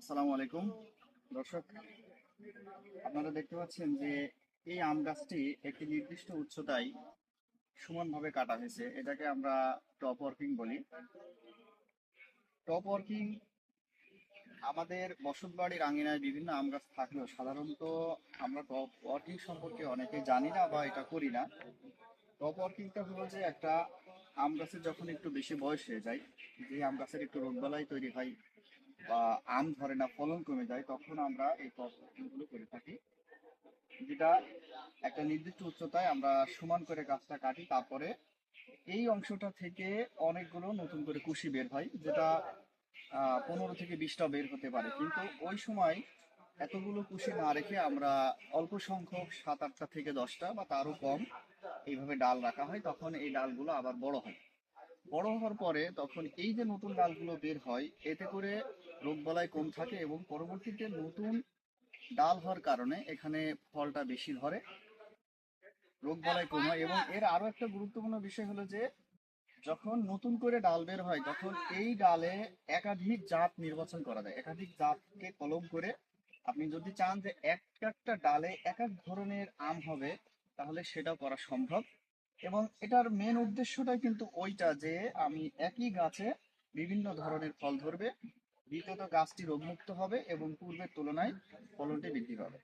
আসসালামু আলাইকুম দর্শক, আপনারা দেখতে পাচ্ছেন যে এই আম গাছটি একটি নির্দিষ্ট উচ্চতায় সমানভাবে কাটা হয়েছে। এটাকে আমরা টপ ওয়ার্কিং বলি। টপ ওয়ার্কিং আমাদের বসতবাড়ির আঙিনায় বিভিন্ন আম গাছ থাকলেও সাধারণত আমরা টপ ওয়ার্কিং সম্পর্কে অনেকেই জানি না বা এটা করি না। টপ ওয়ার্কিংটা হলো যে একটা আম গাছের যখন একটু বেশি বয়স হয়ে যায়, যে আম গাছের একটু রোগবালাই তৈরি হয় বা আম ধরে না, ফলন কমে যায়, তখন আমরা এই টপ ওয়ার্কিং গুলো করে থাকি। যেটা একটা নির্দিষ্ট উচ্চতায় আমরা সমান করে গাছটা কাটি, তারপরে এই অংশটা থেকে অনেকগুলো নতুন করে কুশি বের হয়, যেটা 15 থেকে 20টা বের হতে পারে। কিন্তু ওই সময় এতগুলো কুশি না রেখে আমরা অল্প সংখ্যক 7, 8টা থেকে 10টা বা তারও কম এইভাবে ডাল রাখা হয়। তখন এই ডালগুলো আবার বড় হয়। বড় হওয়ার পরে তখন এই যে নতুন ডালগুলো বের হয়, এতে করে রোগবালাই কম থাকে এবং পরবর্তীতে নতুন ডাল হওয়ার কারণে এখানে ফলটা বেশি ধরে, রোগবালাই কম হয়। এবং এর আরো একটা গুরুত্বপূর্ণ বিষয় হলো যে যখন নতুন করে ডাল বের হয়, তখন এই ডালে একাধিক জাত নির্বাচন করা যায়। একাধিক জাতকে কলম করে আপনি যদি চান যে এক একটা ডালে এক এক ধরনের আম হবে, তাহলে সেটাও করা সম্ভব। এবং এটার মেন উদ্দেশ্যটাই কিন্তু ওইটা যে আমি একই গাছে বিভিন্ন ধরনের ফল ধরবে, দ্বিতীয়ত গাছটি রোগমুক্ত হবে এবং পূর্বের তুলনায় ফলনটি বৃদ্ধি পাবে।